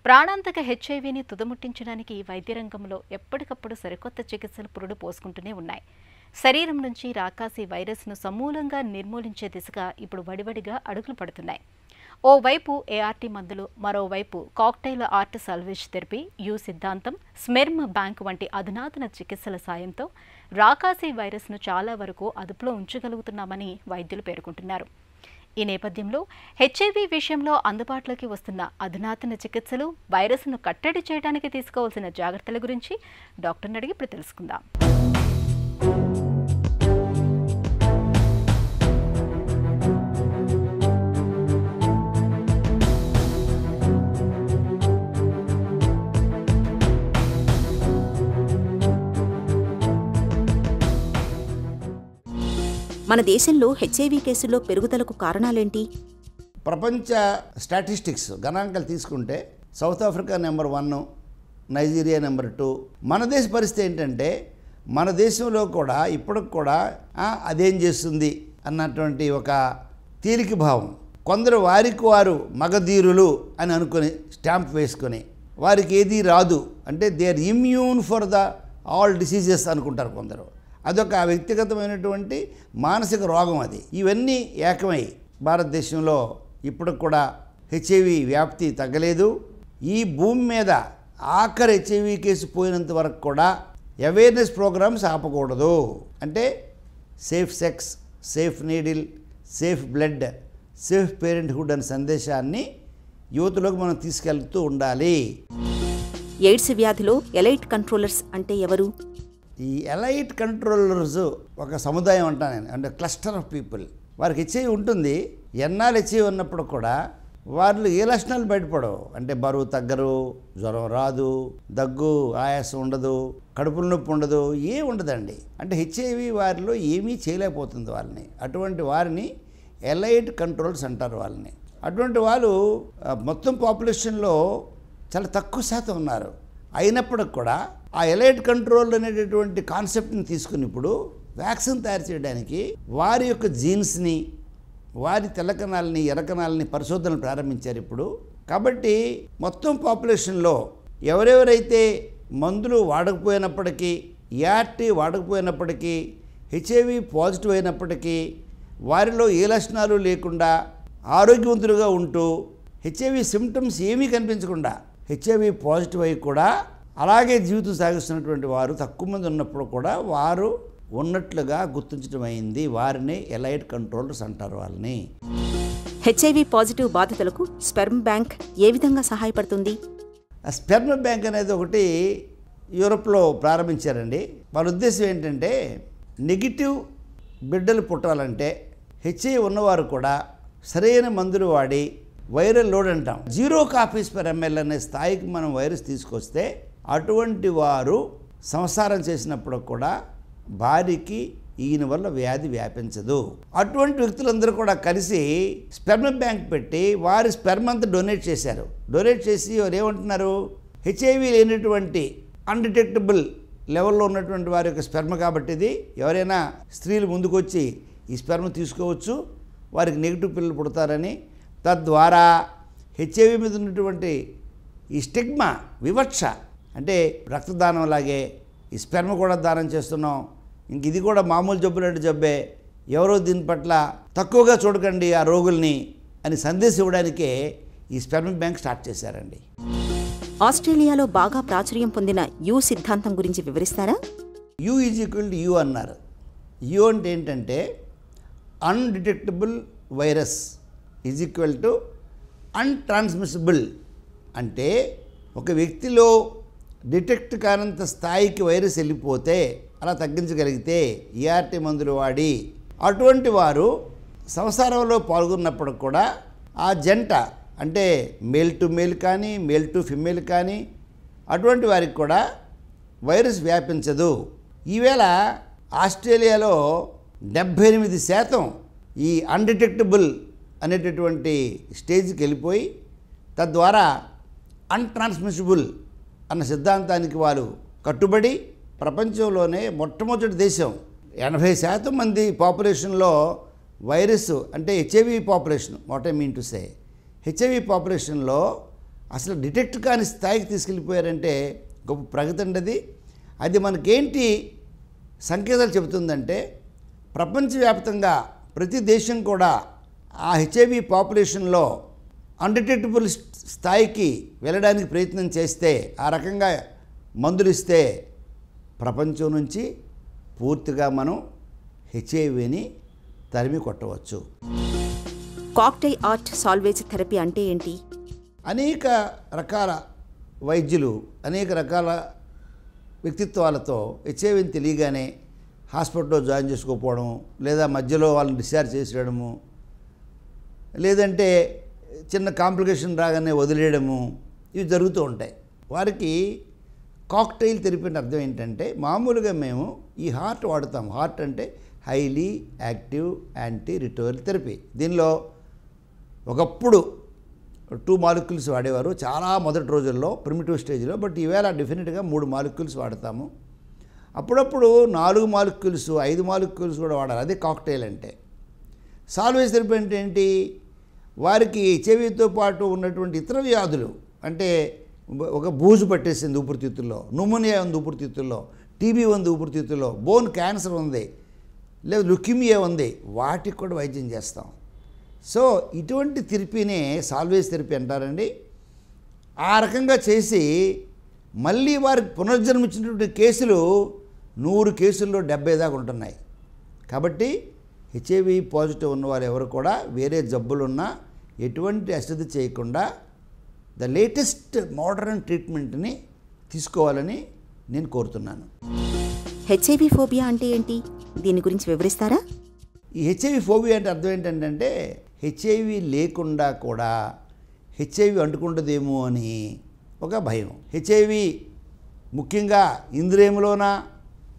ప్రాణాంతక హెచ్ఐవీని తుదముట్టించడానికి వైద్య రంగంలో ఎప్పటికప్పుడు సరికొత్త చికిత్సలు పురుడు పోసుకుంటూనే ఉన్నాయి. శరీరం నుంచి రాకాసి వైరస్ను సమూలంగా నిర్మూలించే దిశగా ఇప్పుడు వడివడిగా అడుగులు పడుతున్నాయి. ఓవైపు ఏఆర్టీ మందులు, మరోవైపు cocktail art salvage therapy, you సిద్ధాంతం, స్మెర్మ్ బ్యాంక్ వంటి అధునాతన చికిత్సల సాయంతో రాకాసి వైరస్ను చాలా వరకు అదుపులో ఉంచగలుగుతున్నామని వైద్యులు పేర్కొంటున్నారు. ఈ నేపథ్యంలో హెచ్ఐవీ విషయంలో అందుబాటులోకి వస్తున్న అధునాతన చికిత్సలు, వైరస్ను కట్టడి చేయడానికి తీసుకోవాల్సిన జాగ్రత్తల గురించి డాక్టర్ని అడిగి ఇప్పుడు తెలుసుకుందాం. మన దేశంలో హెచ్ఐవీ కేసుల్లో పెరుగుదలకు కారణాలేంటి? ప్రపంచ స్టాటిస్టిక్స్ గణాంకాలు తీసుకుంటే south Africa number 1, Nigeria number 2. మన దేశ పరిస్థితి ఏంటంటే మన దేశంలో కూడా ఇప్పటికి కూడా అదేం చేస్తుంది అన్నటువంటి ఒక తేలిక భావం. కొందరు వారికి వారు మగధీరులు అని అనుకుని స్టాంప్ వేసుకొని వారికి ఏది రాదు అంటే they are immune for the all diseases అనుకుంటారు కొందరు. అదొక వ్యక్తిగతమైనటువంటి మానసిక రోగం అది. ఇవన్నీ ఏకమై భారతదేశంలో ఇప్పుడు కూడా హెచ్ఐవి వ్యాప్తి తగ్గలేదు. ఈ భూమి మీద ఆఖరి హెచ్ఐవి కేసు పోయినంత వరకు కూడా అవేర్నెస్ ప్రోగ్రామ్స్ ఆపకూడదు. అంటే safe sex, safe needle, safe blood, safe parenthood అనే సందేశాన్ని యువతలోకి మనం తీసుకెళ్తూ ఉండాలి. ఎయిడ్స్ వ్యాధిలో ఎలైట్ కంట్రోలర్స్ అంటే ఎవరు? ఈ ఎలైట్ కంట్రోలర్స్ ఒక సముదాయం అంటాను నేను, అంటే క్లస్టర్ ఆఫ్ పీపుల్. వారికి హెచ్ఐవి ఉంటుంది. ఎన్నాళ్ళు హెచ్ఐవి ఉన్నప్పుడు కూడా వాళ్ళు ఏ లక్షణాలు బయటపడవు. అంటే బరువు తగ్గరు, జ్వరం రాదు, దగ్గు ఆయాసం ఉండదు, కడుపుల నొప్పి ఉండదు, ఏ ఉండదండి. అంటే హెచ్ఐవి వారిలో ఏమీ చేయలేకపోతుంది వాళ్ళని. అటువంటి వారిని ఎలైట్ కంట్రోల్స్ అంటారు వాళ్ళని. అటువంటి వాళ్ళు మొత్తం పాపులేషన్లో చాలా తక్కువ శాతం ఉన్నారు. అయినప్పటికి కూడా ఆ ఎలైట్ కంట్రోల్ అనేటటువంటి కాన్సెప్ట్ని తీసుకుని ఇప్పుడు వ్యాక్సిన్ తయారు చేయడానికి వారి యొక్క జీన్స్ని, వారి తెల్లకణాలని, ఎర్రకణాలని పరిశోధనలు ప్రారంభించారు ఇప్పుడు. కాబట్టి మొత్తం పాపులేషన్లో ఎవరెవరైతే మందులు వాడకపోయినప్పటికీ, ఏఆర్టీ వాడకపోయినప్పటికీ, హెచ్ఐవి పాజిటివ్ అయినప్పటికీ, వారిలో ఏ లక్షణాలు లేకుండా ఆరోగ్యవంతులుగా ఉంటూ హెచ్ఐవి సిమ్టమ్స్ ఏమీ కనిపించకుండా హెచ్ఐవి పాజిటివ్ అయి కూడా అలాగే జీవితం సాగిస్తున్నటువంటి వారు తక్కువ మంది ఉన్నప్పుడు కూడా వారు ఉన్నట్లుగా గుర్తించడం అయింది. వారిని ఎలైట్ కంట్రోలర్స్ అంటారు వాళ్ళని. హెచ్ఐవి పాజిటివ్ బాధితులకు స్పెర్మ్ బ్యాంక్ ఏ విధంగా సహాయపడుతుంది? ఆ స్పెర్మ్ బ్యాంక్ అనేది ఒకటి యూరోప్లో ప్రారంభించారండి. వాళ్ళ ఉద్దేశం ఏంటంటే నెగిటివ్ బిడ్డలు పుట్టాలంటే హెచ్ఐవి ఉన్నవారు కూడా సరైన మందులు వాడి వైరల్ లోడ్ అంటాం 0 కాపీస్ పర్ ml అనే స్థాయికి మనం వైరస్ తీసుకొస్తే అటువంటి వారు సంసారం చేసినప్పుడు కూడా భార్యకి ఈయన వల్ల వ్యాధి వ్యాపించదు. అటువంటి వ్యక్తులందరూ కూడా కలిసి స్పెర్మ్ బ్యాంక్ పెట్టి వారి స్పెర్మ్ అంతా డొనేట్ చేశారు. డొనేట్ చేసి వారు ఏమంటున్నారు, హెచ్ఐవి లేనటువంటి అన్డిటెక్టబుల్ లెవెల్లో ఉన్నటువంటి వారి యొక్క స్పెర్మ్ కాబట్టి ఇది ఎవరైనా స్త్రీలు ముందుకు వచ్చి ఈ స్పెర్మ్ తీసుకోవచ్చు, వారికి నెగిటివ్ పిల్లలు పుడతారని, తద్వారా హెచ్ఐవి మీద ఉన్నటువంటి ఈ స్టిగ్మా, వివక్ష, అంటే రక్తదానం లాగే ఈ స్పెర్మ్ కూడా దానం చేస్తున్నాం, ఇంక ఇది కూడా మామూలు జబ్బులాంటి జబ్బే, ఎవరో దీని పట్ల తక్కువగా చూడకండి ఆ రోగుల్ని అని సందేశం ఇవ్వడానికే ఈ స్పెర్మ్ బ్యాంక్ స్టార్ట్ చేశారండి. ఆస్ట్రేలియాలో బాగా ప్రాచుర్యం పొందిన యు సిద్ధాంతం గురించి వివరిస్తారా? U is equal to U అన్నారు. యు అంటే ఏంటంటే undetectable virus is equal to untransmissible. అంటే ఒక వ్యక్తిలో డిటెక్ట్ కానంత స్థాయికి వైరస్ వెళ్ళిపోతే అలా తగ్గించగలిగితే ఏఆర్టీ మందులు వాడి అటువంటి వారు సంసారంలో పాల్గొన్నప్పుడు కూడా ఆ జంట అంటే మేల్ టు మేల్ కానీ, మేల్ టు ఫిమేల్ కానీ అటువంటి వారికి కూడా వైరస్ వ్యాపించదు. ఈవేళ ఆస్ట్రేలియాలో 78% ఈ అన్డిటెక్టబుల్ అనేటటువంటి స్టేజ్కి వెళ్ళిపోయి తద్వారా అన్ట్రాన్స్మిసిబుల్ అన్న సిద్ధాంతానికి వారు కట్టుబడి ప్రపంచంలోనే మొట్టమొదటి దేశం 80% మంది పాపులేషన్లో వైరస్ అంటే HIV population, what I mean to say, HIV పాపులేషన్లో అసలు డిటెక్ట్ కాని స్థాయికి తీసుకెళ్ళిపోయారంటే గొప్ప ప్రగతి అండి అది. అది మనకేంటి సంకేతాలు చెబుతుందంటే ప్రపంచవ్యాప్తంగా ప్రతి దేశం కూడా ఆ హెచ్ఐవి పాపులేషన్లో అన్డిటెక్టబుల్ స్థాయికి వెళ్ళడానికి ప్రయత్నం చేస్తే, ఆ రకంగా మందులు ఇస్తే ప్రపంచం నుంచి పూర్తిగా మనం హెచ్ఐవిని తరిమి కొట్టవచ్చు. కాక్టైల్ ఆర్ట్ సాల్వేజ్ థెరపీ అంటే ఏంటి? అనేక రకాల వైద్యులు అనేక రకాల వ్యక్తిత్వాలతో హెచ్ఐవిని తెలియగానే హాస్పిటల్లో జాయిన్ చేసుకోకపోవడం, లేదా మధ్యలో వాళ్ళని డిశ్చార్జ్ చేసేయడము, లేదంటే చిన్న కాంప్లికేషన్ రాగానే వదిలేయడము, ఇవి జరుగుతూ ఉంటాయి. వారికి కాక్టైల్ థెరపీ అంటే అర్థం ఏంటంటే, మామూలుగా మేము ఈ హార్ట్ వాడుతాం. హార్ట్ అంటే highly active anti retroviral therapy. దీనిలో ఒకప్పుడు 2 మాలిక్యూల్స్ వాడేవారు చాలా మొదటి రోజుల్లో, ప్రిమిటివ్ స్టేజ్లో. బట్ ఈవేళ డెఫినెట్గా 3 మాలిక్యూల్స్ వాడతాము. అప్పుడప్పుడు 4 మాలిక్యూల్స్ 5 మాలిక్యూల్స్ కూడా వాడాలి. అదే కాక్టైల్ అంటే. సాల్వేజ్ థెరపీ అంటే ఏంటి? వారికి హెచ్ఐవితో పాటు ఉన్నటువంటి ఇతర వ్యాధులు, అంటే ఒక బూజు పట్టేసింది ఊపిరితిత్తుల్లో, న్యూమోనియా ఉంది ఊపిరితిత్తుల్లో, టీబీ ఉంది ఊపిరితిత్తుల్లో, బోన్ క్యాన్సర్ ఉంది, లేదా లుకిమియా ఉంది, వాటికి కూడా వైద్యం చేస్తాం. సో ఇటువంటి థెరపీనే సాల్వేజ్ థెరపీ అంటారండి. ఆ రకంగా చేసి మళ్ళీ వారికి పునర్జన్మించినటువంటి కేసులు 100 కేసుల్లో 70 దాకా ఉంటున్నాయి. కాబట్టి హెచ్ఐవి పాజిటివ్ ఉన్నవారు ఎవరు కూడా వేరే జబ్బులున్నా ఎటువంటి అశ్రద్ధ చేయకుండా ద లేటెస్ట్ మోడర్న్ ట్రీట్మెంట్ని తీసుకోవాలని నేను కోరుతున్నాను. హెచ్ఐవి ఫోబియా అంటే ఏంటి? దీని గురించి వివరిస్తారా? ఈ హెచ్ఐవి ఫోబియా అంటే అర్థం ఏంటంటే, హెచ్ఐవి లేకుండా కూడా హెచ్ఐవి అంటుకుంటుందేమో అని ఒక భయం. హెచ్ఐవి ముఖ్యంగా ఇంద్రియములోన,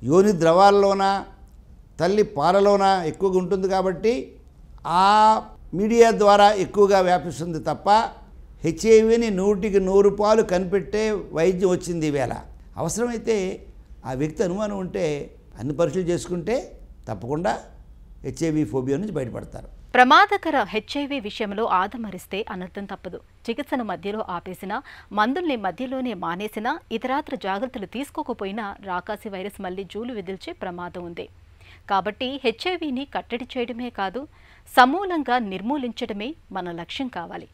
యోని ద్రవాల్లోన, తల్లి పాలలోన ఎక్కువగా ఉంటుంది కాబట్టి ఆ మీడియా ద్వారా ఎక్కువగా వ్యాపిస్తుంది తప్ప హెచ్ఐవిని 100కి 100 పాలు కనిపెట్టే వైద్యం వచ్చింది ఈవేళ. అవసరమైతే ఆ వ్యక్తి అనుమానం ఉంటే అన్ని పరీక్షలు చేసుకుంటే తప్పకుండా హెచ్ఐవి ఫోబియా నుంచి బయటపడతారు. ప్రమాదకర హెచ్ఐవి విషయంలో ఆదమరిస్తే అనర్థం తప్పదు. చికిత్సను మధ్యలో ఆపేసినా, మందుల్ని మధ్యలోనే మానేసినా, ఇతరాత్ర జాగ్రత్తలు తీసుకోకపోయినా రాకాసి వైరస్ మళ్లీ జూలు విదిల్చే ప్రమాదం ఉంది. కాబట్టి హెచ్ఐవిని కట్టడి చేయడమే కాదు, సమూలంగా నిర్మూలించడమే మన లక్ష్యం కావాలి.